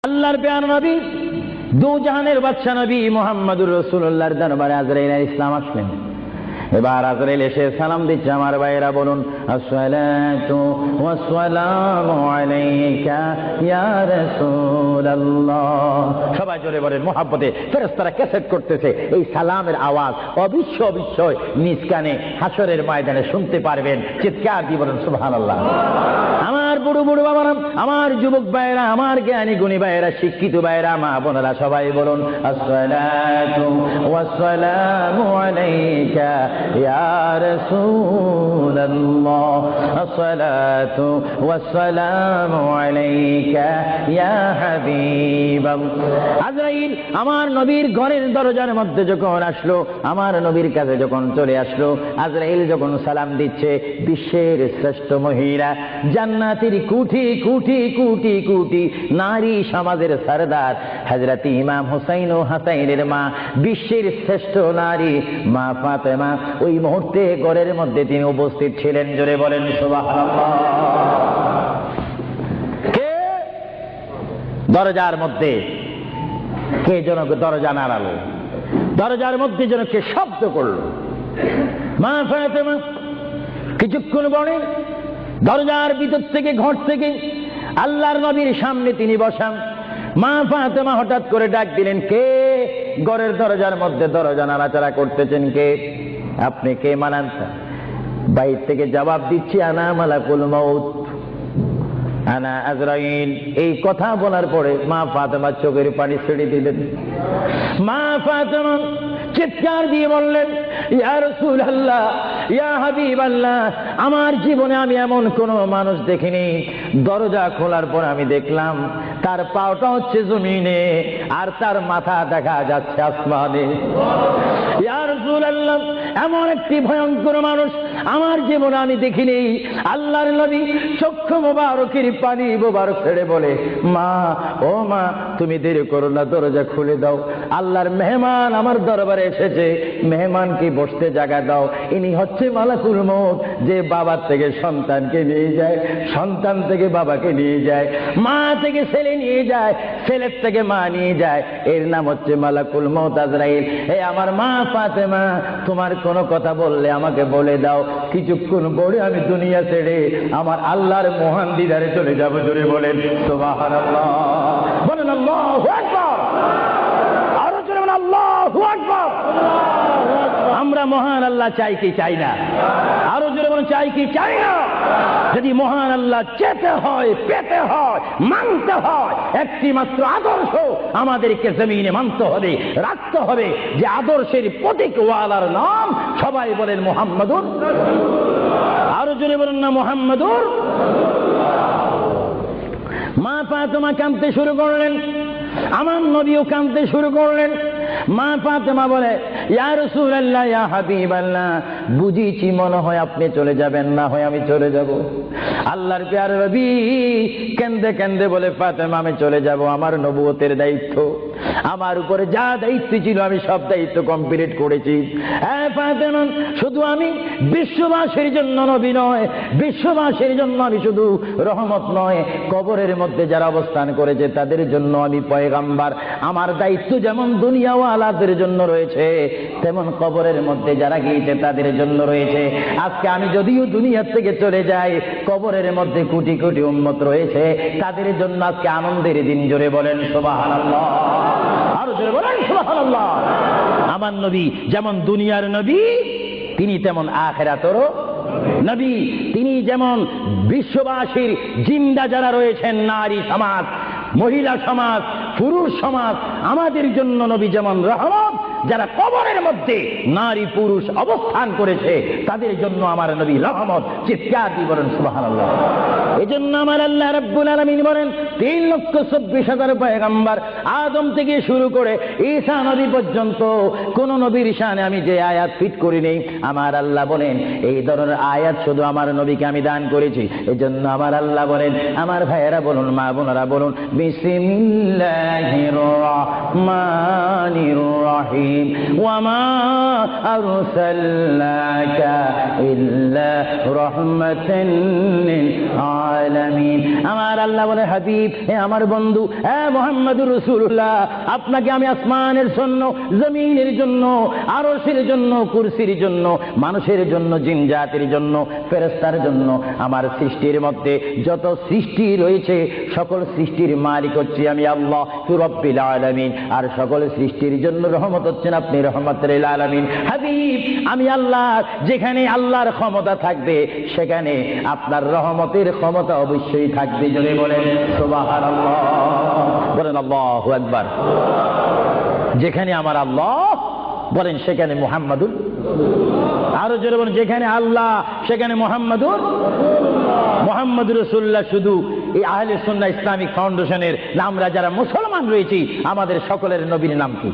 আল্লাহর প্রিয় নবী দু জাহানের বাদশা নবী মুহাম্মদুর রাসূলুল্লাহর দরবারে আজরাইল আলাইহিস সালাম আসলেন। এবার আজরাইল এসে সালাম দিচ্ছে। আমার ভাইরা বলুন, আসসালাতু ওয়াসসালামু আলাইকা ইয়া রাসূলুল্লাহ। সবাই জোরে বলেন মুহাব্বতে। ফেরেশতারা ক্যাসেট করতেছে এই সালামের আওয়াজ অবিশ্বয় নিজ কানে হাসরের ময়দানে শুনতে পারবেন। চিৎকার দিয়ে বলেন সুবহানাল্লাহ। আমার বুড়ো বুড়ো বাবারা, আমার যুবক ভাইরা, আমার জ্ঞানী গুণী ভাইরা, শিক্ষিত ভাইরা, মা বোনেরা, সবাই বলুন আসসালাতু ওয়াসসালামু আলাইকা ইয়া রাসূলুল্লাহ, আসসালাতু ওয়াসসালামু আলাইকা ইয়া হাবিবাল্লাহ। আজরাইল আমার নবীর ঘরের দরজার মধ্যে যখন আসলো, আমার নবীর কাছে যখন চলে আসলো, আজরাইল যখন সালাম দিচ্ছে, বিশ্বের শ্রেষ্ঠ মহিলা, জান্নাতের কোটি কোটি কোটি কোটি নারী সমাজের সরদার হযরত ইমাম হুসাইন ও হাসাইনের মা, বিশ্বের শ্রেষ্ঠ নারী মা ফাতেমা ওই মুহূর্তে ঘরের মধ্যে তিনি উপস্থিত ছিলেন। জোরে বলেন সুবহানাল্লাহ। কে দরজার মধ্যে? কে যেন দরজা নাড়ালো, দরজার মধ্যে যেন কে শব্দ করলো। মা ফাতেমা কিছুক্ষণ পরে দরজার ভিতর থেকে, ঘর থেকে আল্লাহর নবীর সামনে তিনি বসান। মা ফাতেমা হঠাৎ করে ডাক দিলেন, কে ঘরের দরজার মধ্যে দরজা নাড়াচাড়া করতেছেন? কে আপনি? কে মানান? বাইর থেকে জবাব দিচ্ছি, আনা মালাকুল মউত, আনা আজরাইল। এই কথা বলার পরে মা ফাতেমা চোখের পানি ছেড়ে দিলেন। মা ফাতেমা চিৎকার দিয়ে বললেন, ইয়া রাসূলুল্লাহ, ইয়া হাবিবাল্লাহ, আমার জীবনে আমি এমন কোন মানুষ দেখিনি। দরজা খোলার পর আমি দেখলাম তার পাওটা হচ্ছে জমিনে আর তার মাথা দেখা যাচ্ছে আসমানে। ইয়া রাসূলুল্লাহ, এমন একটি ভয়ঙ্কর মানুষ আমার জীবনে আমি দেখিনি। আল্লাহর নবী চক্ষু মোবারকের পানি মোবারক ছেড়ে বলে, মা, ও মা, তুমি দেরি করো না, দরজা খুলে দাও। আল্লাহর মেহমান আমার দরবারে এসেছে, মেহমানকে বসতে জায়গা দাও। ইনি হচ্ছে মালাকুল মউত, যে বাবার থেকে সন্তানকে নিয়ে যায়, সন্তান থেকে বাবাকে নিয়ে যায়, মা থেকে ছেলে নিয়ে যায়, ছেলের থেকে মা নিয়ে যায়। এর নাম হচ্ছে মালাকুল মউত আজরাইল। এই আমার মা ফাতেমা, তোমার কোনো কথা বললে আমাকে বলে দাও, কিছুক্ষণ পরে আমি দুনিয়া ছেড়ে আমার আল্লাহর মহান দিদারে চলে যাব। জোরে বলেন সুবহানাল্লাহ। বলেন আল্লাহু আকবার। আরো জোরে বলেন আল্লাহু আকবার। আমরা মহান আল্লাহ চাই কি চাই না? আরো জোরে বলেন চাই কি চাই না? যদি মহান আল্লাহ চেতে হয়, পেতে হয়, মানতে হয়, একটি মাত্র আদর্শ আমাদেরকে জমিনে মানতে হবে, রাখতে হবে। যে আদর্শের প্রতীক ওয়ালার নাম সবাই বলেন মুহাম্মাদুর। আরো জোরে বলেন না মুহাম্মাদুর। মা ফাতেমা কাঁদতে শুরু করলেন, আমার নবীও কাঁদতে শুরু করলেন। মা ফাতেমা বলে, ইয়া রাসূলুল্লাহ, ইয়া হাবিবাল্লাহ, বুঝিছি মনে হয় আপনি চলে যাবেন, না হয় আমি চলে যাব। আল্লাহর প্যার নবী কেন্দে কেন্দে বলে, ফাতেমা, আমি চলে যাব। আমার নবুয়তের দায়িত্ব, আমার উপরে যা দায়িত্ব ছিল আমি সব দায়িত্ব কমপ্লিট করেছি। হ্যাঁ ফাতেমা, শুধু আমি বিশ্ববাসীর জন্য নবী নয়, বিশ্ববাসীর জন্য আমি শুধু রহমত নয়, কবরের মধ্যে যারা অবস্থান করেছে তাদের জন্য আমি পয়গাম্বার। আমার দায়িত্ব যেমন দুনিয়াওয়ালাদের জন্য রয়েছে, তেমন কবরের মধ্যে যারা গিয়েছে তাদের জন্য রয়েছে। আজকে আমি যদিও দুনিয়ার থেকে চলে যাই, কবরের মধ্যে কোটি কোটি উম্মত রয়েছে, তাদের জন্য আজকে আনন্দের দিন। জোরে বলেন সুবহানাল্লাহ। আরো জোরে বলেন সুবহানাল্লাহ। আমার নবী যেমন দুনিয়ার নবী, তিনি তেমন আখিরাতেরও নবী। তিনি যেমন বিশ্ববাসীর জিন্দা যারা রয়েছেন, নারী সমাজ, মহিলা সমাজ, পুরুষ সমাজ, আমাদের জন্য নবী যেমন রহমত। যারা কবরের মধ্যে নারী পুরুষ অবস্থান করেছে তাদের জন্য আমার নবী রহমত। চিৎকার দিয়ে বলেন সুবহানাল্লাহ। এজন্য আমার আল্লাহ রাব্বুল আলামিন বলেন, 3,24,000 পয়গম্বর আদম থেকে শুরু করে ঈসা নবী পর্যন্ত কোন নবীর শানে আমি যে আয়াত ফিট করি নেই। আমার আল্লাহ বলেন, এই ধরনের আয়াত শুধু আমার নবীকে আমি দান করেছি। এজন্য আমার আল্লাহ বলেন, আমার ভাইয়েরা বলুন, মা বোনেরা বলুন, বিসমিল্লাহির রহমানির রহিম। الرحيم وما أرسلناك إلا رحمة للعالمين আমার আল্লাহ বলে হাবিব হে আমার বন্ধু হে মুহাম্মদুর রাসূলুল্লাহ আপনাকে আমি আসমানের জন্য জমিনের জন্য আরশের জন্য কুরসির জন্য মানুষের জন্য জিন জাতির জন্য ফেরেশতার জন্য আমার সৃষ্টির মধ্যে যত সৃষ্টি রয়েছে সকল সৃষ্টির মালিক হচ্ছে আমি আল্লাহ রব্বিল আলামিন আর সকল সৃষ্টির জন্য রহমত হচ্ছেন আপনি রহমতুল লিল আলামিন হাবিব আমি আল্লাহ যেখানে আল্লাহর ক্ষমতা থাকবে সেখানে আপনার রহমতের ক্ষমতা অবশ্যই থাকবে জোরে বলেন সুবহানাল্লাহ বলেন আল্লাহু আকবার যেখানে আমার আল্লাহ বলেন সেখানে মুহাম্মাদুর আরো জোরে বলেন যেখানে আল্লাহ সেখানে মুহাম্মাদুর রাসূলুল্লাহ শুধু এই আহলে সুন্নাহ ইসলামিক ফাউন্ডেশনের আমরা যারা মুসলমান রয়েছি আমাদের সকলের নবীর নাম কি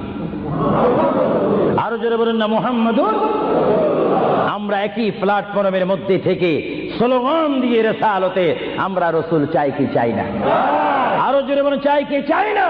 আরো জোরে বলেন না মুহাম্মাদুর আমরা একই প্ল্যাটফর্মের মধ্যে থেকে স্লোগান দিয়ে রিসালাতে আমরা রাসূল চাই কি চাই না আরো জোরে বলেন চাই কি চাই না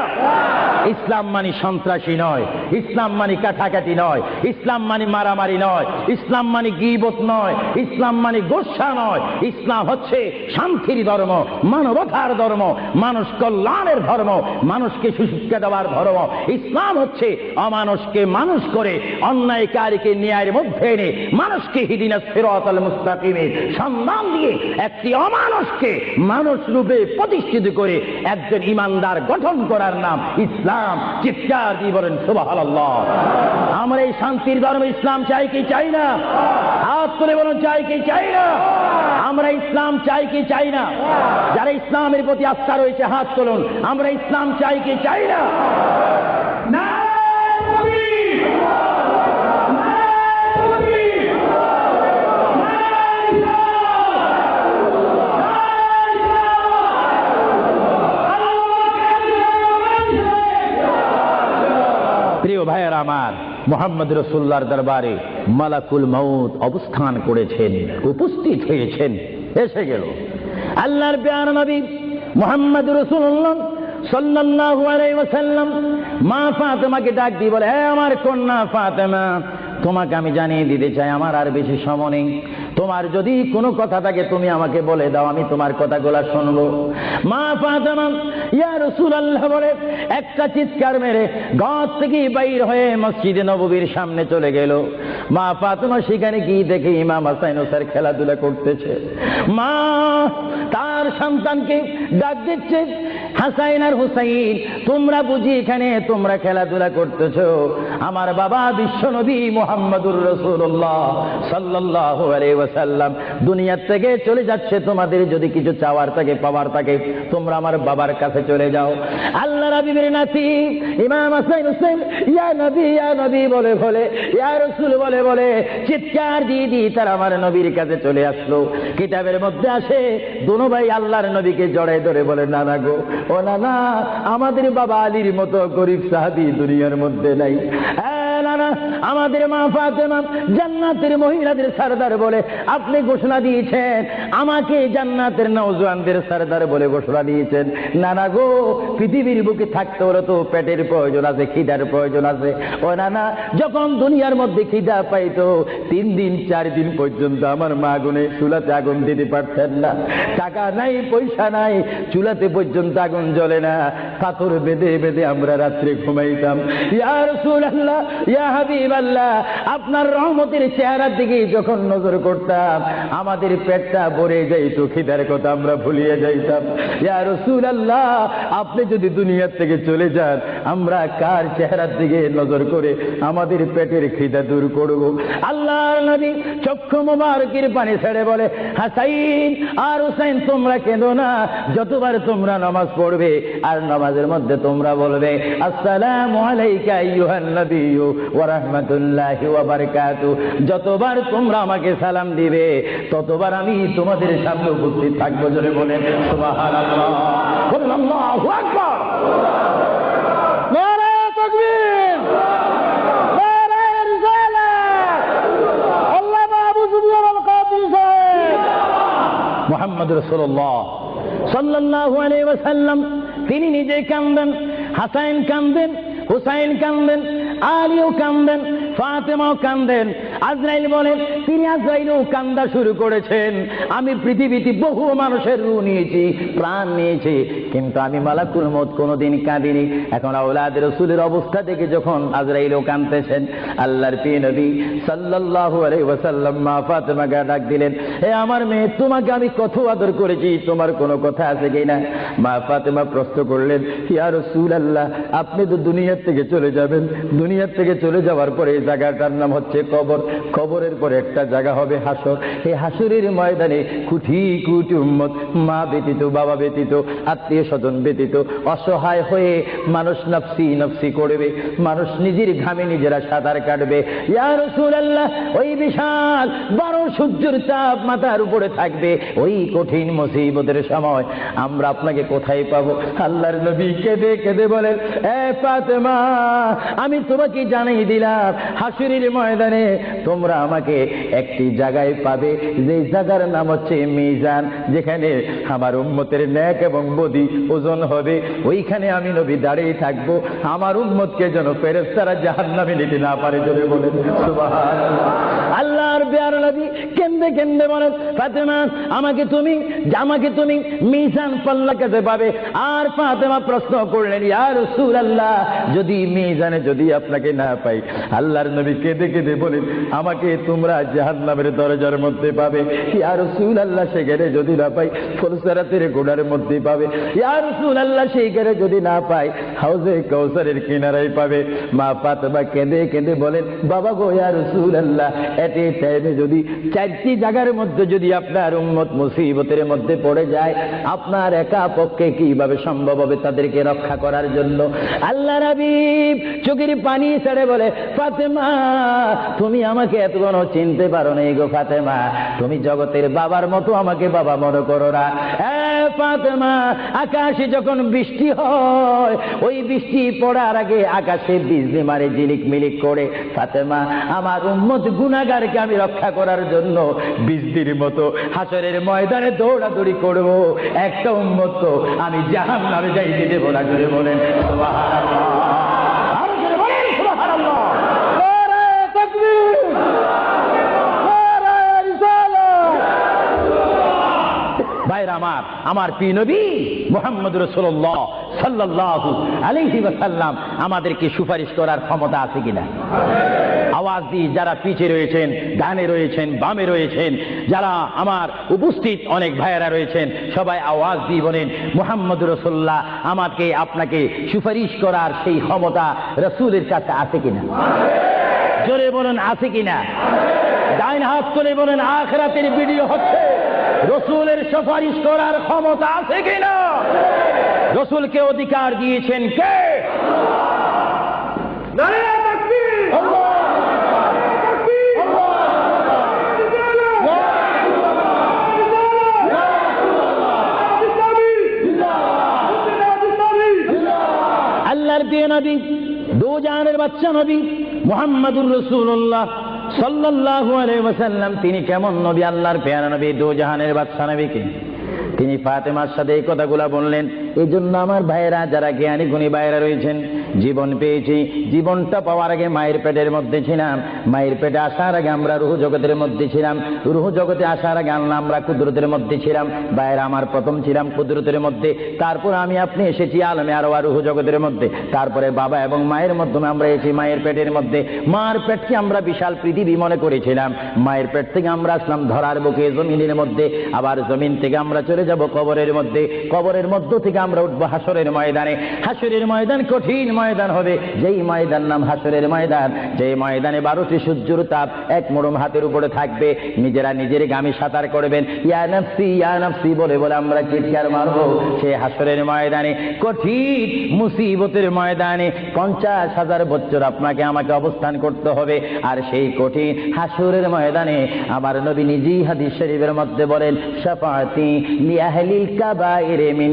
ইসলাম মানে সন্ত্রাসী নয় ইসলাম মানে কাটাকাটি নয় ইসলাম মানে মারামারি নয় ইসলাম মানে গীবত নয় ইসলাম মানে গোসা নয় ইসলাম হচ্ছে শান্তির ধর্ম মানবতার ধর্ম মানুষ কল্যাণের ধর্ম মানুষকে সুশিক্ষা দেওয়ার ধর্ম ইসলাম হচ্ছে অমানুষকে মানুষ করে অন্যায়কারীকে ন্যায়ের মধ্যে এনে মানুষকে হিদিনাস সিরাতাল মুস্তাকিমের সন্ধান দিয়ে একটি অমানুষকে মানুষ রূপে প্রতিষ্ঠিত করে একজন ইমানদার গঠন করার নাম ইসলাম চিৎকার দিয়ে বলেন সুবহানাল্লাহ আমরা এই শান্তির ধর্ম ইসলাম চাই কি চাই না হাত তুলে বলুন চাই কি চাই না আমরা ইসলাম চাই কি চাই না যারা ইসলামের প্রতি আস্থা রয়েছে হাত তুলুন আমরা ইসলাম চাই কি চাই না প্রিয় ভাইয়েরা আমার মুহাম্মদ রাসূলুল্লাহর দরবারে মালাকুল মউত অবস্থান করেছেন উপস্থিত হয়েছেন এসে গেল আল্লাহর প্রিয় নবী মুহাম্মদ রাসূলুল্লাহ সাল্লাল্লাহু আলাইহি ওয়াসাল্লাম মা ফাতেমাকে ডাক দিয়ে বলে হে আমার কন্যা ফাতেমা তোমাকে আমি জানিয়ে দিতে চাই আমার আর বেশি সময় নেই তোমার যদি কোনো কথা থাকে তুমি আমাকে বলে দাও আমি তোমার কথাগুলো শুনবো মা ফাতেমা ইয়া রাসূলুল্লাহ বলে একটা চিৎকার মেরে ঘর থেকে বাইর হয়ে মসজিদে নববীর সামনে চলে গেল মা ফাতেমা সেখানে গিয়ে দেখে ইমাম হাসান হোসেন খেলাধুলা করতেছে মা তার সন্তানকে ডাক দিচ্ছে হাসান আর হুসাইন তোমরা বুঝি এখানে তোমরা খেলাধুলা করতেছো আমার বাবা বিশ্বনবী মুহাম্মদুর রাসূলুল্লাহ সাল্লাল্লাহু আলাইহি ওয়াসাল্লাম দুনিয়া থেকে চলে যাচ্ছে তোমাদের যদি কিছু চাওয়ার থাকে পাওয়ার থাকে তোমরা আমার বাবার কাছে চলে যাও আল্লাহ হাবিবের নাতি ইমাম হাসান হোসেন ইয়া নবী বলে বলে ইয়া রাসূল বলে বলে চিৎকার দিয়ে দিয়ে তারা আমার নবীর কাছে চলে আসলো কিতাবের মধ্যে আসে দুনো ভাই আল্লাহর নবীকে জড়ায় ধরে বলে নানা গো ও নানা আমাদের বাবা আলীর মতো গরিব সাহাবী দুনিয়ার মধ্যে নাই নানা আমাদের মা ফাতেমা জান্নাতের মহিলাদের সরদার বলে আপনি ঘোষণা দিয়েছেন আমাকে জান্নাতের নওজওয়ানদের সরদার বলে ঘোষণা দিয়েছেন নানা গো পৃথিবীর বুকে থাকতে হলে তো পেটের প্রয়োজন আছে খিদার প্রয়োজন আছে ও নানা যখন দুনিয়ার মধ্যে খিদা পাইতো 3 দিন 4 দিন পর্যন্ত আমার মা আগুনে চুলাতে আগুন দিতে পারতেন না টাকা নাই পয়সা নাই চুলাতে পর্যন্ত আগুন জ্বলে না পাথর বেঁধে বেঁধে আমরা রাত্রে ঘুমাইতাম ইয়া রাসূলুল্লাহ ইয়া হাবিবাল্লাহ আপনার রহমতের চেহারার দিকে যখন নজর করতাম আমাদের পেটটা ভরে যাইতো খিদার কথা আমরা ভুলিয়ে যাইতাম ইয়া রাসূলুল্লাহ আপনি যদি দুনিয়া থেকে চলে যান আমরা কার চেহারার দিকে নজর করে আমাদের পেটের খিদা দূর করব আল্লাহর নবী চক্ষু মোবারকের পানি ছেড়ে বলে হাসাইন আর হুসাইন তোমরা কেঁদো না যতবার তোমরা নামাজ পড়বে আর নামাজের মধ্যে তোমরা বলবে আসসালামু আলাইকা আইয়ুহান নবিয়্যু ওয়া রাহমাতুল্লাহি ওয়া বারাকাতুহু যতবার তোমরা আমাকে সালাম দিবে ততবার আমি তোমাদের সামনে উপস্থিত থাকবো জোরে বলেন সুবহানাল্লাহ বলেন আল্লাহু আকবার নারে তাকবীর নারে রিসালাত আল্লাহ মাহবুব আল কাদির সাহেব মুহাম্মদ রাসূলুল্লাহ সাল্লাল্লাহু আলাইহি ওয়াসাল্লাম তিনি নিজে কাঁদেন হাসান কাঁদেন হুসাইন কান্দেন, আলীও কান্দেন, ফাতেমাও কান্দেন। আজরাইল বলেন, তিনি আজরাইলও কান্দা শুরু করেছেন, আমি পৃথিবীতে বহু মানুষের রূহ নিয়েছি, প্রাণ নিয়েছি, কিন্তু আমি মালাকুল মউত কোনোদিন কাঁদিনি। এখন আওলাদ রাসূলের অবস্থা দেখে যখন আজরাইলও কাঁদতেছেন, আল্লাহর প্রিয় নবী সাল্লাল্লাহু আলাইহি ওয়াসাল্লাম মা ফাতেমাকে ডাক দিলেন, হে আমার মেয়ে, তোমাকে আমি কত আদর করেছি, তোমার কোনো কথা আছে কিনা? মা ফাতেমা প্রশ্ন করলেন, ইয়া রাসূলুল্লাহ, আপনি তো দুনিয়া থেকে চলে যাবেন, দুনিয়া থেকে চলে যাওয়ার পরে এই জায়গাটার নাম হচ্ছে কবর, কবরের পরে একটা জায়গা হবে হাসর। এই হাসরের ময়দানে কোটি কোটি উম্মত, মা ব্যতীত, বাবা ব্যতীত, আত্মীয় স্বজন ব্যতীত অসহায় হয়ে মানুষ নফসি নফসি করবে, মানুষ নিজের ঘামে নিজেরা সাঁতার কাটবে। ইয়া রাসূলুল্লাহ, ওই বিশাল বড় সূর্যের চাপ মাথার উপরে থাকবে, ওই কঠিন মুসিবতের সময় আমরা আপনাকে কোথায় পাবো? আল্লাহর নবী কেঁদে কেঁদে বলেন, এ ফাতেমা, আমি তোমাকে জানিয়ে দিলাম, হাসরের ময়দানে তোমরা আমাকে একটি জায়গায় পাবে, যে জায়গার নাম হচ্ছে মিজান, যেখানে আমার উম্মতের নেক এবং বদি ওজন হবে। ওইখানে আমি নবী দাঁড়িয়ে থাকবো, আমার উম্মতকে যেন ফেরেশতারা জাহান্নামে নিতে না পারে। জোরে বলেন সুবহানাল্লাহ। আল্লাহর প্যারা নবী কেন্দে কেন্দে বলেন, ফাতেমা, আমাকে তুমি মিজান পাল্লা কাছে পাবে। আর ফাতেমা প্রশ্ন করলেন, ইয়া রাসূলুল্লাহ, যদি মিজানে যদি আপনাকে না পাই? আল্লাহর নবী কেঁদে কেঁদে বলেন, আমাকে তোমরা জাহান্নামের দরজার মধ্যে পাবে। ইয়া রাসূলুল্লাহ, সেখানে যদি না পাই ফুলসিরাতের গোড়ার মধ্যে পাবে। ইয়া রাসূলুল্লাহ, সেইখানে যদি না পাই হাউজে কাউসারের কিনারায় পাবে। মা ফাতেমা কেঁদে কেঁদে বলেন, বাবা গো, ইয়া রাসূলুল্লাহ, এতে টাইমে যদি চারটি জায়গার মধ্যে যদি আপনার উম্মত মুসিবতের মধ্যে পড়ে যায়, আপনার একা পক্ষে কিভাবে সম্ভব হবে তাদেরকে রক্ষা করার জন্য? আল্লাহর হাবিব চোখের পানি ছেড়ে বলে, ফাতেমা, তুমি আমাকে এতক্ষণ চিনতে পারো না গো ফাতেমা, তুমি জগতের বাবার মতো আমাকে বাবা মনে করো না। ফাতেমা, আকাশে যখন বৃষ্টি হয়, ওই বৃষ্টি পড়ার আগে আকাশে বিজলি মারে ঝিলিক মিলিক করে। ফাতেমা, আমার উম্মত গুনাহগারকে আমি রক্ষা করার জন্য বৃষ্টির মতো হাসরের ময়দানে দৌড়াদৌড়ি করব, একটা উম্মত তো আমি জাহান্নামে যাইতে দেব না। জোরে বলেন সুবহানাল্লাহ। আর জোরে বলেন সুবহানাল্লাহ। নারে তাকবীর, নারে রিসালাত। ভাইরা আমার প্রিয় নবী মুহাম্মদ রাসূলুল্লাহ সাল্লাল্লাহু আলাইহি ওয়াসাল্লাম আমাদেরকে সুপারিশ করার ক্ষমতা আছে কিনা? আওয়াজ দিয়ে যারা পিছে রয়েছেন, ডানে রয়েছেন, বামে রয়েছেন, যারা আমার উপস্থিত অনেক ভাইয়েরা রয়েছেন, সবাই আওয়াজ দিয়ে বলেন, মুহাম্মদ রাসূলুল্লাহ আমাকে আপনাকে সুপারিশ করার সেই ক্ষমতা রাসূলের কাছে আছে কিনা? জোরে বলেন, আছে কিনা? ডাইন হাত তুলে বলেন, আখিরাতের ভিডিও হচ্ছে, রাসূলের সুপারিশ করার ক্ষমতা আছে কিনা? রাসূলকে অধিকার দিয়েছেন কে? নারে তাকবীর, আল্লাহু তাকবীর, আল্লাহর প্রিয় নবী, দু জাহানের বাদশা নবী মুহাম্মদুর রাসূলুল্লাহ সাল্লাল্লাহু আলাইহি ওয়াসাল্লাম, তিনি কেমন নবী? আল্লাহর প্যারা নবী, দু জাহানের বাদশা নবীকে তিনি ফাতেমার সাথে এই কথাগুলা বললেন। এই জন্য আমার ভাইয়েরা, যারা জ্ঞানী গুণী ভাইয়েরা রয়েছেন, জীবন পেয়েছি, জীবনটা পাওয়ার আগে মায়ের পেটের মধ্যে ছিলাম, মায়ের পেটে আসার আগে আমরা রুহ জগতের মধ্যে ছিলাম, রুহ জগতে আসার আগে আমরা কুদরতের মধ্যে ছিলাম। ভাইয়েরা, আমার প্রথম ছিলাম কুদরতের মধ্যে, তারপর আমি আপনি এসেছি আলমে আরওয়াহ রুহ জগতের মধ্যে, তারপরে বাবা এবং মায়ের মাধ্যমে আমরা এসেছি মায়ের পেটের মধ্যে। মার পেটকে আমরা বিশাল পৃথিবী মনে করেছিলাম, মায়ের পেট থেকে আমরা আসলাম ধরার বুকে জমিনের মধ্যে, আবার জমিন থেকে আমরা চলে যাব কবরের মধ্যে, কবরের মধ্য থেকে আমরা উঠবো হাসরের ময়দানে। হাসরের ময়দান কঠিন ময়দান হবে, যেই ময়দান নাম হাসরের ময়দান, যে ময়দানে 12টি সূর্যের তাপ এক মোড়ম হাতের উপরে থাকবে, নিজেরা নিজের গামে সাঁতার করবেন, ইয়া নাফসি বলে বলে আমরা চিৎকার মারবো। সেই হাসরের ময়দানে, কঠিন মুসিবতের ময়দানে 50,000 বছর আপনাকে আমাকে অবস্থান করতে হবে। আর সেই কঠিন হাসরের ময়দানে আমার নবী নিজেই হাদিস শরীফের মধ্যে বলেন, শাফাআতি লিআহলিল কাবাইর মিন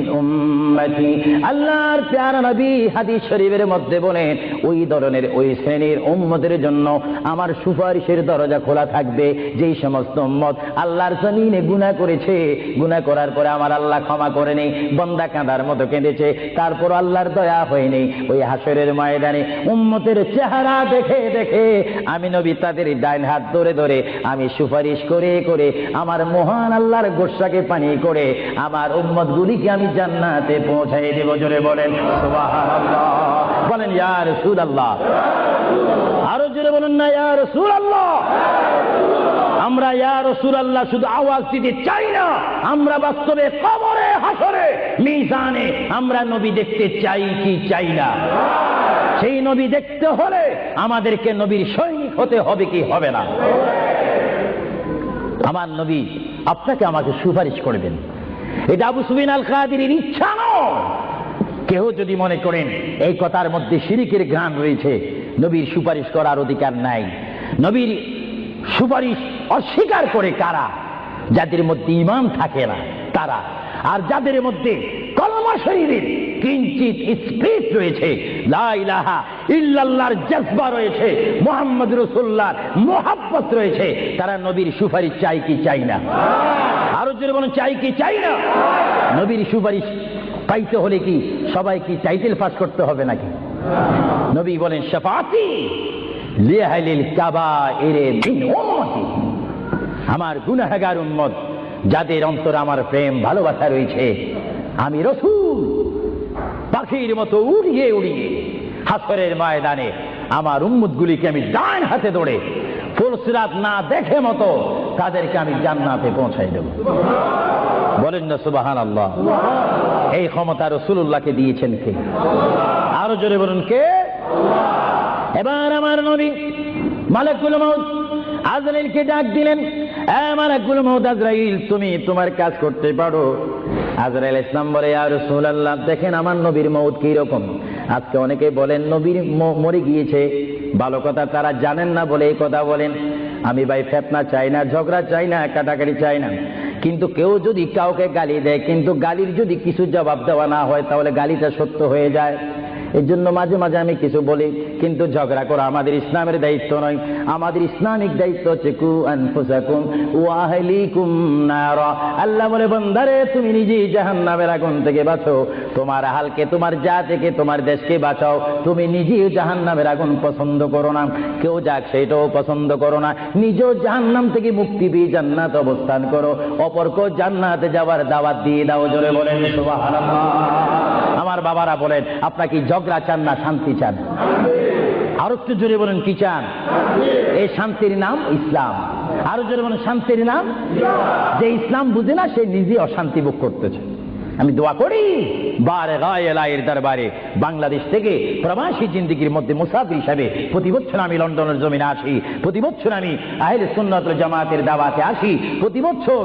উম্মতি। আল্লাহর প্যারা নবী হাদিস শরীফের মধ্যে বলেন, ওই ধরনের ওই শ্রেণীর উম্মতের জন্য আমার সুপারিশের দরজা খোলা থাকবে যেই সমস্ত উম্মত আল্লাহর জমিনে গুনাহ করেছে, গুনাহ করার পরে আমার আল্লাহ ক্ষমা করেনি, বান্দা কাঁদার মতো কেঁদেছে, তারপর আল্লাহর দয়া হয়নি, ওই হাসরের ময়দানে উম্মতের চেহারা দেখে দেখে আমি নবী তাদের ডাইন হাত ধরে ধরে আমি সুপারিশ করে করে আমার মহান আল্লাহর গোসাকে পানি করে আমার উম্মতগুলিকে আমি জান্নাতে পৌঁছাই দেব। জোরে বলেন সুবহানাল্লাহ, বলেন ইয়া রাসূলুল্লাহ, আরো জোরে বলুন না ইয়া রাসূলুল্লাহ। আমরা ইয়া রাসূলুল্লাহ শুধু আওয়াজ দিতে চাই না, আমরা বাস্তবে কবরে হাসরে মিজানে আমরা নবী দেখতে চাই কি চাই না? সেই নবী দেখতে হলে আমাদেরকে নবীর সৈনিক হতে হবে কি হবে না? আমার নবী আপনাকে আমাকে সুপারিশ করবেন, এটা আবু সুফিয়ান আল কাদিরীর ইচ্ছা নয়। কেউ যদি মনে করেন এই কথার মধ্যে শিরকের ঘ্রাণ রয়েছে, নবীর সুপারিশ করার অধিকার নাই। নবীর সুপারিশ অস্বীকার করে কারা? যাদের মধ্যে ঈমান থাকে না তারা, আর যাদের মধ্যে কলমা শরীরের কিঞ্চিত স্পিরিট রয়েছে, লা ইলাহা ইল্লাল্লাহর জজবা রয়েছে, মুহাম্মদ রাসূলুল্লাহর মুহাব্বত রয়েছে, তারা নবীর সুপারিশ চাই কি চাই না? আরো জোরে বলুন চাই কি চাই না? নবীর সুপারিশ পাইতে হলে কি সবাই কি টাইটেল পাস করতে হবে নাকি? নবী বলেন শাফাআতি লিআহলিল কাবাইরে মিন উম্মতি, আমার গুনাহগার উম্মত যাদের অন্তরে আমার প্রেম ভালোবাসা রয়েছে, আমি রাসূল পাখির মতো উড়িয়ে উড়িয়ে হাসরের ময়দানে আমার উম্মতগুলিকে আমি ডান হাতে ধরে ফুলসিরাত না দেখে মতো তাদেরকে আমি জান্নাতে পৌঁছাই দেব। বলেন না সুবহানাল্লাহ। এই ক্ষমতা রাসূলুল্লাহকে দিয়েছেন কে? আরো জোরে বলুন কে? এবার আমার নবী মালাকুল মউত আজরাইলকে ডাক দিলেন, মালাকুল মউত আজরাইল, তুমি তোমার কাজ করতে পারো। আজরাইল ইসলাম বলে, ইয়া রাসূলুল্লাহ দেখেন আমার নবীর মউত কি রকম। আজকে অনেকে বলেন নবীর মরে গিয়েছে, ভালো কথা তারা জানেন না বলে এই কথা বলেন। আমি ভাই ফিতনা চাই না, ঝগড়া চাই না, কাটাকাটি চাই না, কিন্তু কেউ যদি কাউকে গালি দেয়, কিন্তু গালির যদি কিছু জবাব দেওয়া না হয় তাহলে গালিটা সত্য হয়ে যায়। এর জন্য মাঝে মাঝে আমি কিছু বলি, কিন্তু ঝগড়া করা আমাদের ইসলামের দায়িত্ব নয়। আমাদের ইসলামিক দায়িত্ব হচ্ছে কু আনফুসাকুম ওয়া আহলিকুম নারা। আল্লাহ বলে, বান্দারে তুমি নিজেই জাহান্নামের আগুন থেকে বাঁচো, তোমার আহলকে, তোমার জাতিকে, তোমার দেশকে বাঁচাও। তুমি নিজেই জাহান্নামের আগুন পছন্দ করো না, কেউ যাক সেটাও পছন্দ করো না, নিজেও জাহান্নাম থেকে মুক্তি পেয়ে জান্নাত অবস্থান করো, অপরকেও জান্নাতে যাওয়ার দাওয়াত দিয়ে দাও। জোরে বলেন সুবহানাল্লাহ। আমার বাবারা বলেন, আপনারা কি ঝগড়া চান না শান্তি চান? আরো একটু জোরে বলেন কি চান? এই শান্তির নাম ইসলাম। আরো জোরে বলেন শান্তির নাম। যে ইসলাম বুঝে না সে নিজে অশান্তি ভোগ করতেছে। আমি দোয়া করি বারে গায়ের দরবারে বাংলাদেশ থেকে প্রবাসী জিন্দেগির মধ্যে মুসাফির হিসাবে প্রতি বছর আমি লন্ডনের জমিনে আসি, প্রতি বছর আমি আহলে সুন্নাত ওয়াল জামাতের দাওয়াতে আসি, প্রতি বছর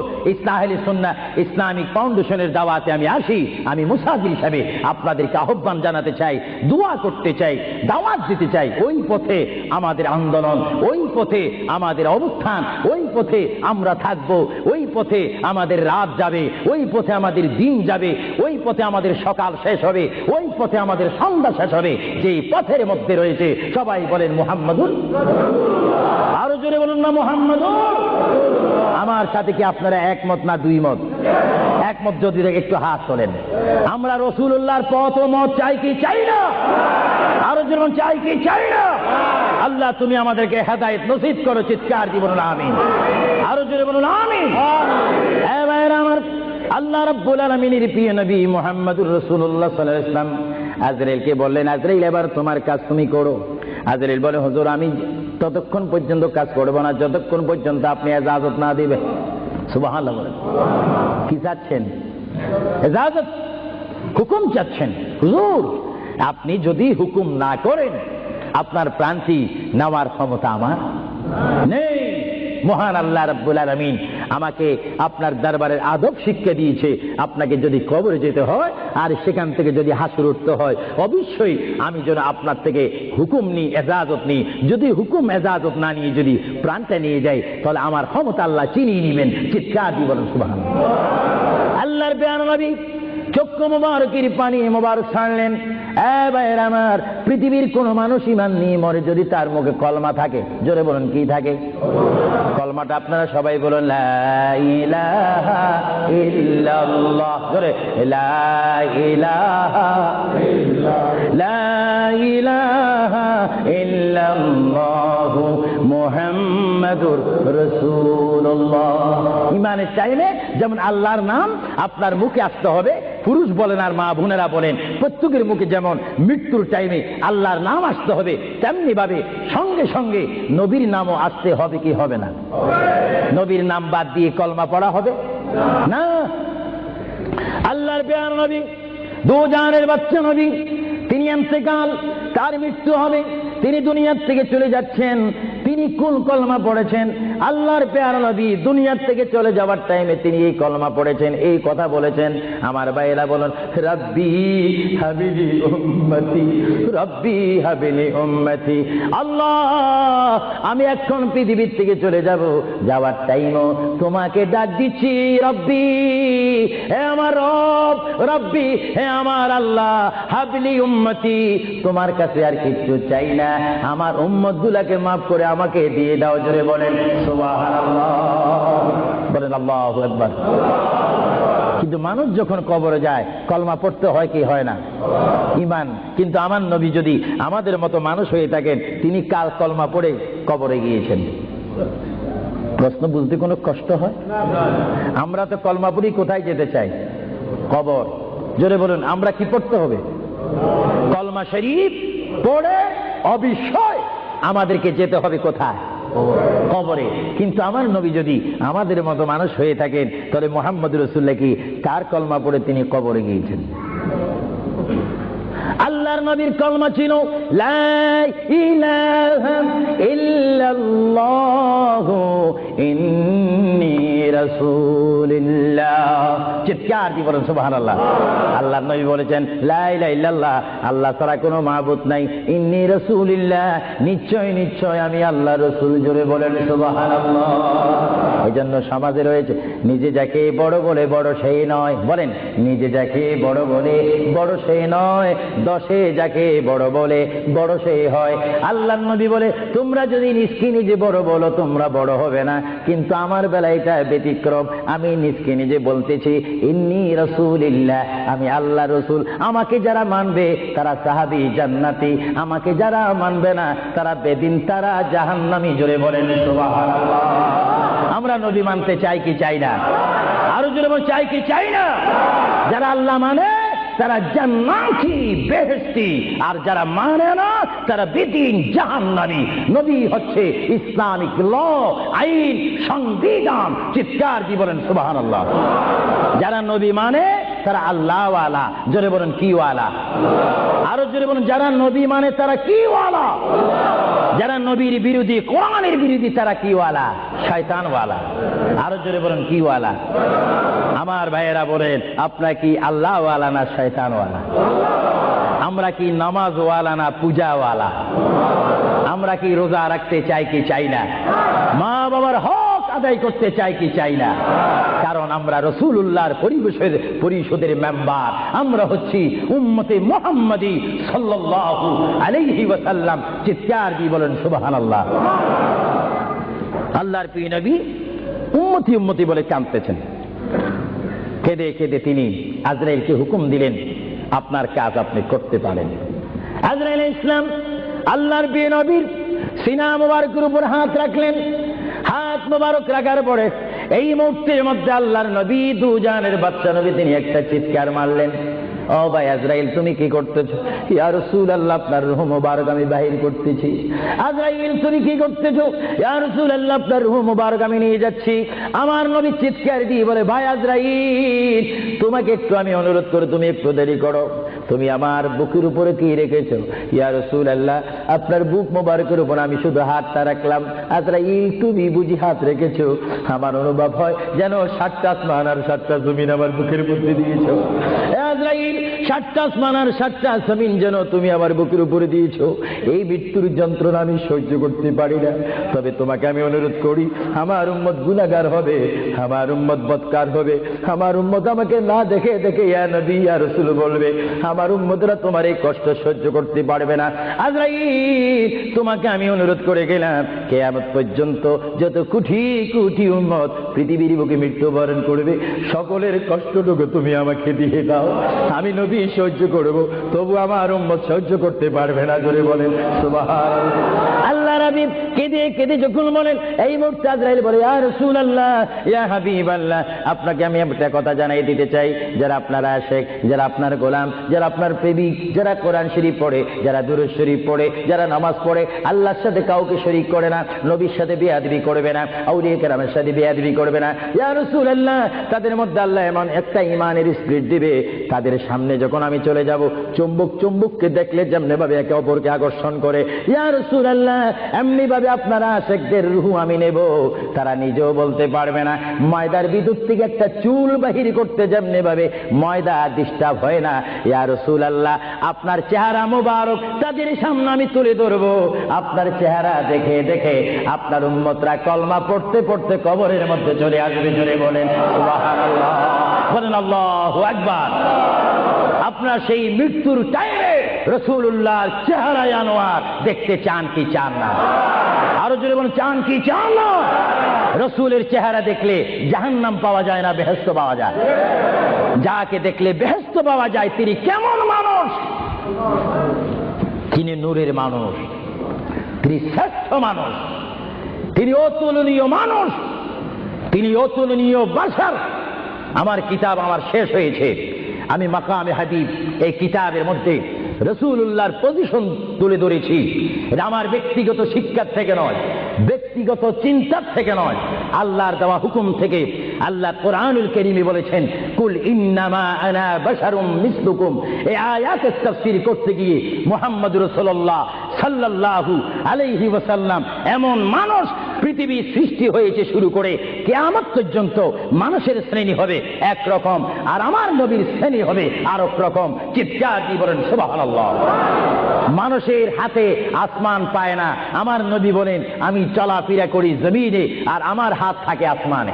আহলে সুন্নাহ ইসলামিক ফাউন্ডেশনের দাওয়াতে আমি আসি। আমি মুসাফির হিসাবে আপনাদেরকে আহ্বান জানাতে চাই, দোয়া করতে চাই, দাওয়াত দিতে চাই। ওই পথে আমাদের আন্দোলন, ওই পথে আমাদের অবস্থান, ওই পথে আমরা থাকবো, ওই পথে আমাদের রাত যাবে, ওই পথে আমাদের দিন যাবে, ওই পথে আমাদের সকাল শেষ হবে, ওই পথে আমাদের সন্ধ্যা শেষ হবে। যে পথের মধ্যে রয়েছে সবাই বলেন মুহাম্মাদুর। আরো জোরে বলুন না মুহাম্মাদুর। আমার সাথে কি আপনারা একমত না দুই মত? একমত যদি একটু হাত তোলেন। আমরা রাসূলুল্লাহর পথ ও মত চাই কি চাই না? আরো জোরে চাই কি চাই না? আল্লাহ তুমি আমাদেরকে হেদায়েত নসিব করো, চিৎকার দিয়ে বলুন আমিন। আরো জোরে বলুন আমিন। এ ভাইরা আমার, আল্লাহ রাব্বুল আলামিনের প্রিয় নবী মুহাম্মদুর রাসূলুল্লাহ সাল্লাল্লাহু আলাইহি ওয়াসাল্লাম আজরাইলকে বললেন, আজরাইল এবার তোমার কাজ তুমি করো। আজরাইল বলে, হুজুর আমি ততক্ষণ পর্যন্ত কাজ করব না যতক্ষণ পর্যন্ত আপনি ইজাজত না দিবেন। সুবহানাল্লাহ বলেন। কি চাচ্ছেন? ইজাজত, হুকুম চাচ্ছেন। হুজুর আপনি যদি হুকুম না করেন আপনার প্রাণটি নেওয়ার ক্ষমতা আমার নেই। মহান আল্লাহ রাব্বুল আলামিন আমাকে আপনার দরবারের আদব শিক্ষা দিয়েছে, আপনাকে যদি কবরে যেতে হয় আর সেখান থেকে যদি হাসর উঠতে হয়, অবশ্যই আমি যেন আপনার থেকে হুকুম নিই, এজাজত নিই। যদি হুকুম এজাজত না নিয়ে যদি প্রাণটা নিয়ে যাই তাহলে আমার ক্ষমতা আল্লাহ চিনিয়ে নেবেন। চিৎকার দিয়ে বলেন সুবহানাল্লাহ। আল্লাহর প্রিয় নবী চক্ষু মোবারকের পানি মোবারক ছাড়লেন। ভাইয়ের আমার, পৃথিবীর কোন মানুষ ইমান নিয়ে মরে যদি তার মুখে কলমা থাকে, জোরে বলুন কি থাকে? কলমাটা আপনারা সবাই বলুন, লা ইলাহা ইল্লাল্লাহ, জোরে লা ইলাহা লা ইলাহা ইল্লাল্লাহু মুহাম্মাদুর রাসূলুল্লাহ। ইমানের টাইমে যেমন আল্লাহর নাম আপনার মুখে আসতে হবে, পুরুষ বলেন আর মা বোনেরা বলেন, প্রত্যেকের মুখে যেমন মৃত্যুর টাইমে আল্লাহর নাম আসতে হবে, তেমনি ভাবে সঙ্গে সঙ্গে নবীর নামও আসতে হবে কি হবে না? নবীর নাম বাদ দিয়ে কলমা পড়া হবে না। আল্লাহর প্যারা নবী, দো জাহানের বাচ্চা নবী, তিনি ইন্তেকাল, তার মৃত্যু হবে, তিনি দুনিয়ার থেকে চলে যাচ্ছেন, তিনি কোন কলমা পড়েছেন? আল্লাহর প্যারা নবী দুনিয়ার থেকে চলে যাওয়ার টাইমে তিনি এই কলমা পড়েছেন, এই কথা বলেছেন। আমার ভাইয়েরা বলুন, রব্বি হাবিলি উম্মতি, রব্বি হাবিলি উম্মতি। আল্লাহ, আমি এখন পৃথিবীর থেকে চলে যাব, যাওয়ার টাইমও তোমাকে ডাক দিচ্ছি, রব্বি, হে আমার রব, রব্বি, হে আমার আল্লাহ, হাবিলি উম্মতি, তোমার কাছে আর কিচ্ছু চাই না, আমার উম্মতগুলাকে মাফ করে আমাকে দিয়ে দাও। জোরে বলেন সুবহানাল্লাহ, বলেন আল্লাহু আকবার। কিন্তু মানুষ যখন কবরে যায় কলমা পড়তে হয় কি হয় না? ঈমান। কিন্তু আমার নবী যদি আমাদের মতো মানুষ হয়ে থাকেন, তিনি কাল কলমা পড়ে কবরে গিয়েছেন। প্রশ্ন বুঝতে কোনো কষ্ট হয়? আমরা তো কলমা পড়ি কোথায় যেতে চাই? কবর। জোরে বলুন, আমরা কি পড়তে হবে? কলমা শরীফ পড়ে অবশ্যই আমাদেরকে যেতে হবে কোথায়? কবরে। কিন্তু আমার নবী যদি আমাদের মতো মানুষ হয়ে থাকেন, তাহলে মুহাম্মদ রাসূলুল্লাহ কি কার কলমা পড়ে তিনি কবরে গিয়েছেন? আল্লাহর নবীর কলমা ছিল লা ইলাহা ইল্লাল্লাহু ইন্নী রাসূলুল্লাহ। চিৎকার দিয়ে বলেন সুবহানাল্লাহ। আল্লাহর নবী বলেছেন লা ইলাহা ইল্লাল্লাহ, আল্লাহ ছাড়া কোনো মাবুদ নাই, ইন্নী রাসূলুল্লাহ, নিশ্চয় নিশ্চয় আমি আল্লাহর রাসূল। জোরে বলেন সুবহানাল্লাহ। এই জন্য সমাজে রয়েছে, নিজে যাকে বড় বলে বড় সেই নয়, বলেন নিজে যাকে বড় বলে বড় সেই নয়, দশে যাকে বড় বলে বড় সেই হয়। আল্লাহর নবী বলে, তোমরা যদি নিজকে নিজে বড় বলো তোমরা বড় হবে না, কিন্তু আমার বেলায় এটা ব্যতিক্রম। আমি নিজকে নিজে বলতেছি ইন্নী রাসূলুল্লাহ, আমি আল্লাহ রসুল। আমাকে যারা মানবে তারা সাহাবী জান্নাতি, আমাকে যারা মানবে না তারা বেদিন, তারা জাহান্নামী। জোরে বলেন সুবহানাল্লাহ। আমরা নবী মানতে চাই কি চাই না? আরো জোরে বলেন, চাই কি চাই না? যারা আল্লাহ মানে তারা জান্নাতি, বেহেশতি, আর যারা মানে না তারা বেদিন, জাহান্নামী। নবী হচ্ছে ইসলামিক ল, আইন, সংবিধান। চিৎকার দিয়ে বলেন সুবহানাল্লাহ। যারা নবী মানে তারা আল্লাহ ওয়ালা। জোরে বলেন কি ওয়ালা? আরো জোরে বলেন, যারা নবী মানে তারা কি ওয়ালা? যারা নবীর বিরোধী, কোরআনের বিরোধী, তারা কি ওয়ালা? শয়তান ওয়ালা। আরো জোরে বলেন কি ওয়ালা? আমার ভাইয়েরা বলেন, আপনারা কি আল্লাহ ওয়ালা না শয়তান ওয়ালা? আমরা কি নামাজ ওয়ালা না পূজা ওয়ালা? আমরা কি রোজা রাখতে চাই কি চাই না? মা বাবার হক আদায় করতে চাই কি চাই না? কারণ আমরা রাসূলুল্লাহর পরিষদের মেম্বার, আমরা হচ্ছি উম্মতে মুহাম্মাদি সাল্লাল্লাহু আলাইহি ওয়াসাল্লাম। চিৎকার দিয়ে বলেন সুবহানাল্লাহ। আল্লাহর প্রিয় নবী উম্মতি উম্মতি বলে কাঁদতেছেন। কেঁদে কেঁদে তিনি আজরাইলকে হুকুম দিলেন, আপনার কাজ আপনি করতে পারেন। আজরাইল ইসলাম আল্লাহর প্রিয় নবীর সিনা মুবারকের উপর হাত রাখলেন। হাত মুবারক রাখার পরে এই মুহূর্তের মধ্যে আল্লাহর নবী, দুজানের বাচ্চা নবী, তিনি একটা চিৎকার মারলেন, ও ভাই আজরাইল তুমি কি করতেছ? ইয়া রাসূলুল্লাহ, আপনার রূহ মুবারক আমি বাহির করতেছি। আজরাইল তুমি কি করতেছ? ইয়া রাসূলুল্লাহ, আপনার রূহ মুবারক আমি নিয়ে যাচ্ছি। আমার নবী চিৎকার দিয়ে বলে, ভাই আজরাইল, তোমাকে একটু আমি অনুরোধ করি, তুমি একটু দেরি করো, তুমি আমার বুকের উপরে কি রেখেছো? ইয়া রাসূলুল্লাহ, আপনার বুক মোবারকের উপর আমি শুধু হাতটা রাখলাম। আজরাইল, তুমি বুঝি হাত রেখেছো? আমার অনুভব হয় যেন 7টা আসমান আর 7টা জমিন আমার বুকের মধ্যে দিয়েছো। আজরাইল, 7টা আসমান আর 7টা জমিন যেন তুমি আমার বুকের উপরে দিয়েছো। এই মৃত্যুর যন্ত্রণা আমি সহ্য করতে পারি না। তবে তোমাকে আমি অনুরোধ করি, আমার উম্মত গুনাহগার হবে, আমার উম্মত বদকার হবে, আমার উম্মত আমাকে না দেখে দেখে ইয়া নবী ইয়া রাসূল বলবে, আমার উম্মতরা তোমার এই কষ্ট সহ্য করতে পারবে না। আজরাইল, তোমাকে আমি অনুরোধ করে গেলাম, কিয়ামত পর্যন্ত যত কোটি কোটি উম্মত পৃথিবীর বুকে মৃত্যুবরণ করবে, সকলের কষ্টটুকু তুমি আমাকে দিয়ে দাও। আমি নবী সহ্য করব, তবু আমার উম্মত সহ্য করতে পারবে না। জোরে বলেন সুবহানাল্লাহ। আল্লাহ রাব্বি কেঁদে কেঁদে যখন বলেন, এই মুহূর্তে আজরাইল বলে, ইয়া রাসূলুল্লাহ, ইয়া হাবিবাল্লাহ, আপনাকে আমি একটা কথা জানাই দিতে চাই। যারা আপনার আশিক, যারা আপনার গোলাম, যারা আপনার প্রেমিক, যারা কোরআন শরীফ পড়ে, যারা দুরূদ শরীফ পড়ে, যারা নামাজ পড়ে, আল্লাহর সাথে কাউকে শরীক করে না, নবীর সাথে বেয়াদবি করবে না, আউলিয়া কেরামের সাথে বেয়াদবি করবে না, ইয়া রাসূলুল্লাহ, তাদের মধ্যে আল্লাহ এমন একটা ঈমানের স্পিরিট দিবে, তাদের সামনে যখন আমি চলে যাব, চুম্বক চুম্বককে দেখলে যেমনি ভাবে একে অপরকে আকর্ষণ করে, ইয়া রাসূলুল্লাহ, এমনি ভাবে আপনারা আশিকদের রূহ আমি নেব, তারা নিজেও বলতে পারবে না। ময়দার ভিতর থেকে একটা চুল বাহির করতে যেমনি ভাবে ময়দা ডিস্টার্ব হয় না, ইয়া রাসূলুল্লাহ, আপনার চেহারা মুবারক তাদের সামনে আমি তুলে ধরবো। আপনার চেহারা দেখে দেখে আপনার উম্মতরা কলমা পড়তে পড়তে কবরের মধ্যে চলে আসবে। জোরে বলেন সুবহানাল্লাহ, বলেন আল্লাহু আকবার। আপনার সেই মৃত্যুর টাইমে রাসূলুল্লাহর চেহারায় আনোয়ার দেখতে চান কি চান না? আরো জোরে বলেন, চান কি চান না? রাসূলের চেহারা দেখলে জাহান্নাম পাওয়া যায় না, বেহেশত পাওয়া যায়। যাকে দেখলে বেহেশত পাওয়া যায়, তিনি কেমন মানুষ? তিনি নূরের মানুষ, তিনি শ্রেষ্ঠ মানুষ, তিনি অতুলনীয় মানুষ, তিনি অতুলনীয় বাশার। আমার কিতাব আমার শেষ হয়েছে, আমি মাকামে হাবিব এই কিতাবের মধ্যে রাসূলুল্লাহর পজিশন তুলে ধরেছি। এটা আমার ব্যক্তিগত শিক্ষার থেকে নয়, ব্যক্তিগত চিন্তার থেকে নয়, আল্লাহর দেওয়া হুকুম থেকে। আল্লাহ কোরআনুল কারীমে বলেছেন, কুল ইন্নামা আনা বাশারুম মিসলুকুম। এই আয়াতের তাফসীর করতে গিয়ে মুহাম্মদ রাসূলুল্লাহ সাল্লাল্লাহু আলাইহি ওয়াসাল্লাম এমন মানুষ, পৃথিবী সৃষ্টি হয়েছে শুরু করে কিয়ামত পর্যন্ত মানুষের শ্রেণী হবে একরকম, আর আমার নবীর শ্রেণী হবে আরেক রকম। চিৎকার দিয়ে বলেন সুবহানাল্লাহ। মানুষের হাতে আসমান পায় না, আমার নবী বলেন, আমি চলাফেরা করি জমিনে আর আমার হাত থাকে আসমানে।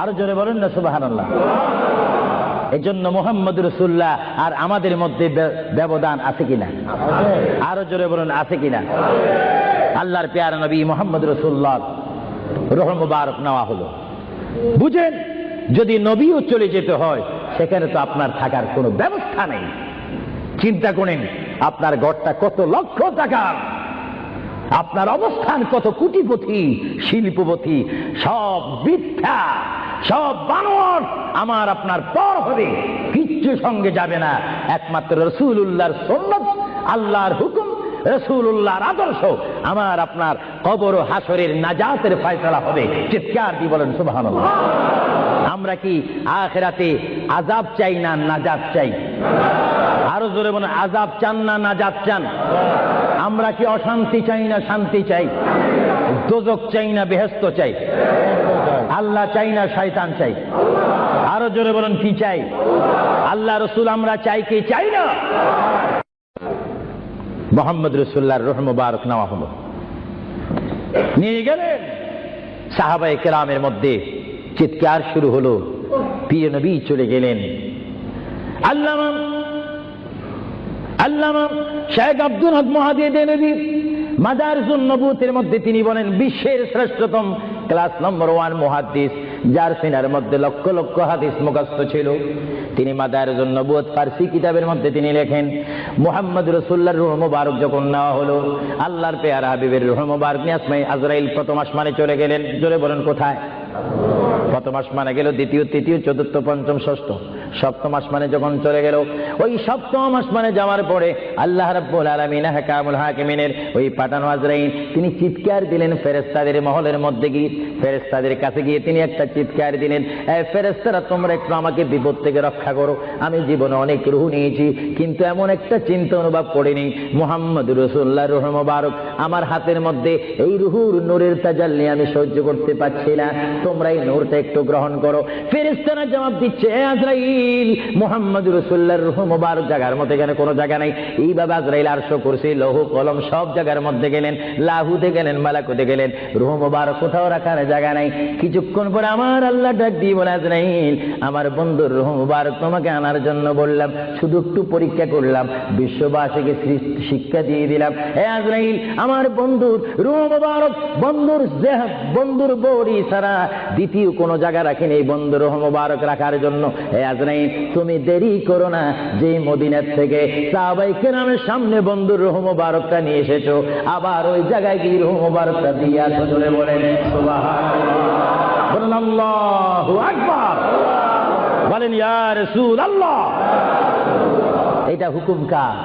আরো জোরে বলেন না সুবহানাল্লাহ। এজন্য মুহাম্মদ রাসূলুল্লাহ আর আমাদের মধ্যে ব্যবধান আছে কিনা? আরো জোরে বলেন, আছে কিনা? আল্লাহর প্যারা নবী মুহাম্মদ রাসূলুল্লাহ রূহ মুবারক নেওয়া হলো। বুঝেন, যদি নবীও চলে যেতে হয়, সেখানে তো আপনার থাকার কোনো ব্যবস্থা নেই। চিন্তা করেন, আপনার ঘরটা কত লক্ষ টাকার, আপনার অবস্থান কত কোটিপতি শিল্পপতি, সব মিথ্যা, সব বানর আমার আপনার পর হবে, কিচ্ছু সঙ্গে যাবে না। একমাত্র রাসূলুল্লাহর সুন্নাত, আল্লাহর হুকুম, রাসূলুল্লাহর আদর্শ আমার আপনার কবর ও হাসরের নাজাতের ফয়সালা হবে। চিৎকার দিয়ে বলেন সুবহানাল্লাহ। আমরা কি আখিরাতে আযাব চাই না নাজাত চাই? আরো জোরে বলেন, আযাব চান না নাজাত চান? আমরা কি অশান্তি চাই না শান্তি চাই? দোজখ চাই না বেহেশত চাই? আল্লাহ চাই না শয়তান চাই? আরো জোরে বলেন, কি চাই? আল্লাহ রাসূল আমরা চাই কি চাই না? মুহাম্মদ রাসূলুল্লাহর রূহ মুবারক নেওয়া হলো, নিয়ে গেলেন। সাহাবায়ে কেরামের মধ্যে চিৎকার শুরু হলো, প্রিয় নবী চলে গেলেন। আল্লামা শেখ আব্দুল হক মুহাদ্দিস দেনবী মাদারিসুন নবুয়তের মধ্যে তিনি বলেন, বিশ্বের শ্রেষ্ঠতম ক্লাস নম্বর 1 মুহাদ্দিস, যার সিনার মধ্যে লক্ষ লক্ষ হাদিস মুখস্থ ছিল। তিনি মাদারিসুন নবুয়ত ফারসি কিতাবের মধ্যে তিনি লেখেন, মুহাম্মদ রাসূলুল্লাহর রূহ মুবারক যখন নেওয়া হলো, আল্লাহর পেয়ারা হাবিবের রূহ মুবারক নিয়ে আজরাইল প্রথম আসমানে চলে গেলেন। জোরে বলেন কোথায়? প্রথম আসমানে গেল, দ্বিতীয়, তৃতীয়, চতুর্থ, পঞ্চম, ষষ্ঠ, সপ্তম আসমানে যখন চলে গেল, ওই সপ্তম আসমানে যাওয়ার পরে আল্লাহ রাব্বুল আলামিন হাকামুল হাকিমিনের ওই পাঠানো আজরাইল তিনি চিৎকার দিলেন ফেরেশতাদের মহলের মধ্যে গিয়ে, ফেরেশতাদের কাছে গিয়ে তিনি একটা চিৎকার দিলেন, ফেরেশতারা তোমরা একটু আমাকে বিপদ থেকে রক্ষা করো। আমি জীবনে অনেক রূহ নিয়েছি, কিন্তু এমন একটা চিন্তা অনুভব করিনি মুহাম্মদ রাসূলুল্লাহ রূহ মুবারক আমার হাতের মধ্যে, এই রূহুর নূরের তাজাল্লি আমি সহ্য করতে পারছি না, তোমরা এই নূরটা একটু গ্রহণ করো। ফেরেশতারা জবাব দিচ্ছে, আজরাইল মুহাম্মদ রাসূলুল্লাহর রূহ মুবারক জায়গার মধ্যে এখানে কোনো জায়গা নাই। এইভাবে আজরাইল আরশ কুরসি লৌহ কলম সব জায়গার মধ্যে গেলেন, লাহুতে গেলেন, মালাকুতে গেলেন, রূহ মুবারক কোথাও রাখার জায়গা নাই। কিছুক্ষণ পরে আমার আল্লাহ ডাক দিয়ে বলে, আজরাইল আমার বন্ধুর রূহ মুবারক তোমাকে আনার জন্য বললাম, শুধু একটু পরীক্ষা করলাম, বিশ্ববাসীকে শিক্ষা দিয়ে দিলাম। হে আজরাইল আমার বন্ধুর রূহ মুবারক বন্ধুর বডি ছাড়া দ্বিতীয় কোনো জায়গা রাখিনি এই বন্ধুর রূহ মুবারক রাখার জন্য। হে আজরাইল তুমি দেরি করো না, যে মদিনার থেকে সাহাবায়ে কেরামের সামনে বন্ধুর রূহ মুবারকটা নিয়ে এসেছো, আবার ওই জায়গায় গিয়ে রূহ মুবারকটা দিয়ে আসো। চলে বলেন সুবহানাল্লাহ, বলেন আল্লাহু আকবার, বলেন ইয়া রাসূলুল্লাহ। এটা হুকুম কার?